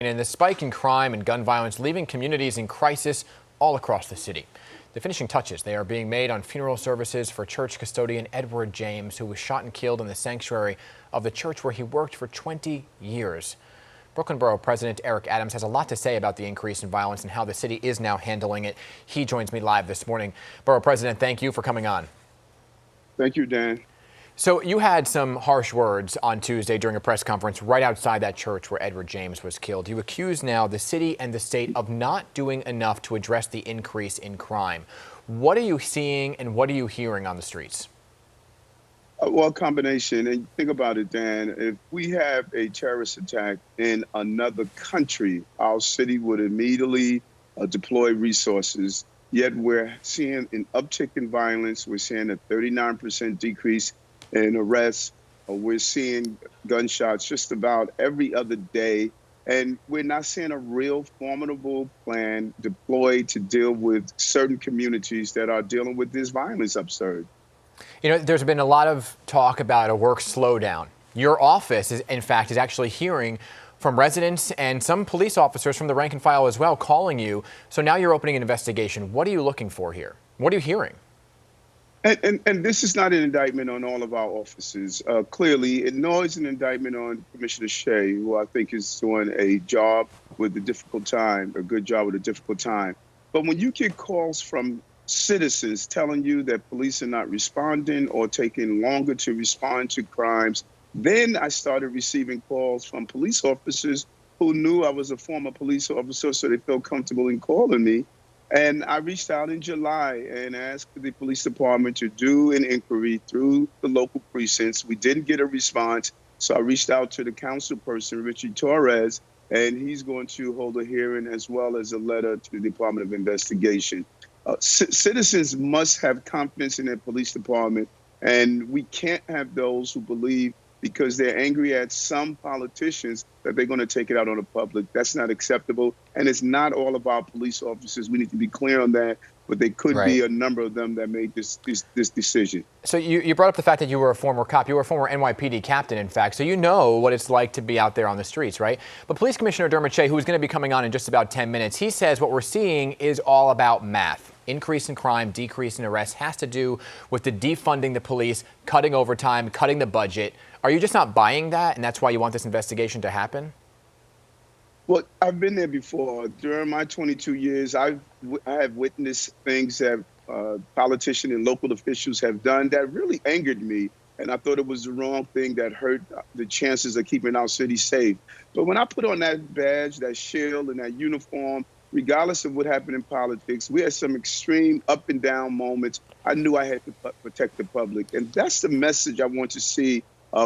And the spike in crime and gun violence leaving communities in crisis all across the city. The finishing touches, they are being made on funeral services for church custodian Edward James, who was shot and killed in the sanctuary of the church where he worked for 20 years. Brooklyn Borough President Eric Adams has a lot to say about the increase in violence and how the city is now handling it. He joins me live this morning. Borough President, thank you for coming on. Thank you, Dan. So you had some harsh words on Tuesday during a press conference right outside that church where Edward James was killed. You accuse now the city and the state of not doing enough to address the increase in crime. What are you seeing and what are you hearing on the streets? Well, combination. And think about it, Dan. If we have a terrorist attack in another country, our city would immediately deploy resources. Yet we're seeing an uptick in violence. We're seeing a 39% decrease in arrests. We're seeing gunshots just about every other day. And we're not seeing a real formidable plan deployed to deal with certain communities that are dealing with this violence upsurge. You know, there's been a lot of talk about a work slowdown. Your office, in fact, is actually hearing from residents and some police officers from the rank and file as well calling you. So now you're opening an investigation. What are you looking for here? What are you hearing? And this is not an indictment on all of our offices. Clearly, nor is an indictment on Commissioner Shea, who I think is doing a job with a difficult time, a good job with a difficult time. But when you get calls from citizens telling you that police are not responding or taking longer to respond to crimes, then I started receiving calls from police officers who knew I was a former police officer, so they felt comfortable in calling me. And I reached out in July and asked the police department to do an inquiry through the local precincts. We didn't get a response, so I reached out to the council person, Richie Torres, and he's going to hold a hearing as well as a letter to the Department of Investigation. Citizens must have confidence in their police department, and we can't have those who believe because they're angry at some politicians that they're going to take it out on the public. That's not acceptable. And it's not all of our police officers. We need to be clear on that. But there could be a number of them that made this decision. So you brought up the fact that you were a former cop. You were a former NYPD captain, in fact. So you know what it's like to be out there on the streets, right? But Police Commissioner Dermot Shea, who is going to be coming on in just about 10 minutes, he says what we're seeing is all about math. Increase in crime, decrease in arrests has to do with the defunding the police, cutting overtime, cutting the budget. Are you just not buying that, and that's why you want this investigation to happen? Well, I've been there before. During my 22 years, I have witnessed things that politicians and local officials have done that really angered me. And I thought it was the wrong thing that hurt the chances of keeping our city safe. But when I put on that badge, that shield, and that uniform, regardless of what happened in politics, we had some extreme up and down moments. I knew I had to protect the public. And that's the message I want to see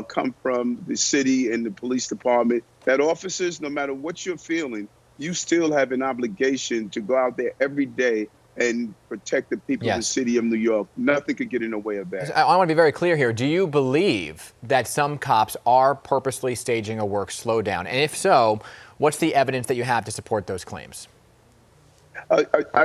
come from the city and the police department, that officers, no matter what you're feeling, you still have an obligation to go out there every day and protect the people of the city of New York. Nothing could get in the way of that. I want to be very clear here. Do you believe that some cops are purposely staging a work slowdown? And if so, what's the evidence that you have to support those claims?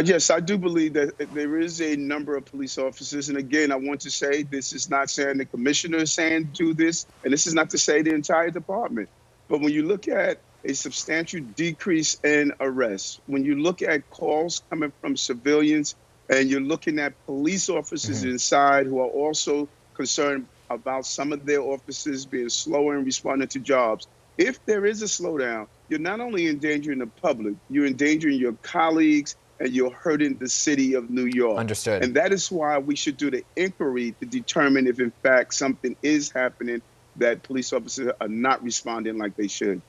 Yes, I do believe that there is a number of police officers. And again, I want to say this is not saying the commissioner is saying do this, and this is not to say the entire department. But when you look at a substantial decrease in arrests, when you look at calls coming from civilians, and you're looking at police officers inside who are also concerned about some of their officers being slower in responding to jobs, if there is a slowdown, you're not only endangering the public, you're endangering your colleagues and you're hurting the city of New York. Understood. And that is why we should do the inquiry to determine if, in fact, something is happening that police officers are not responding like they should.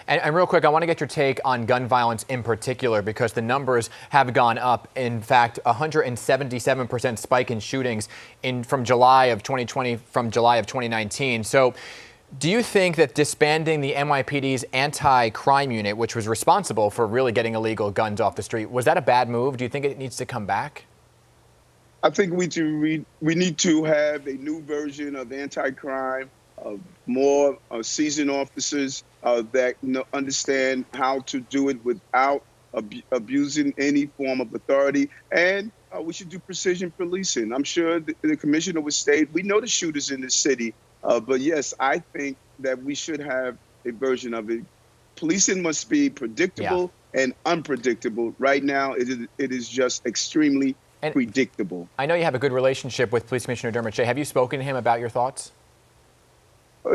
And real quick, I want to get your take on gun violence in particular, because the numbers have gone up. In fact, 177% spike in shootings from July of 2020 from July of 2019. So do you think that disbanding the NYPD's anti-crime unit, which was responsible for really getting illegal guns off the street, was that a bad move? Do you think it needs to come back? I think we need to have a new version of anti-crime, more seasoned officers that understand how to do it without abusing any form of authority. And we should do precision policing. I'm sure the commissioner would state, we know the shooters in the city. But yes, I think that we should have a version of it Policing must be predictable and unpredictable. Right now, it is just extremely predictable. I know you have a good relationship with Police Commissioner Dermot Shea. Have you spoken to him about your thoughts?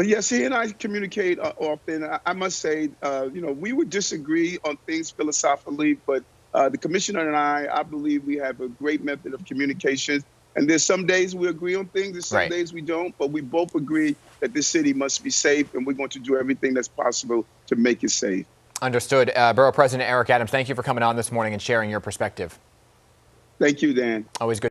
Yes, he and I communicate often. I must say, we would disagree on things philosophically, but the commissioner and I believe we have a great method of communication. And there's some days we agree on things, there's some days we don't, but we both agree that this city must be safe, and we're going to do everything that's possible to make it safe. Understood. Borough President Eric Adams, thank you for coming on this morning and sharing your perspective. Thank you, Dan. Always good.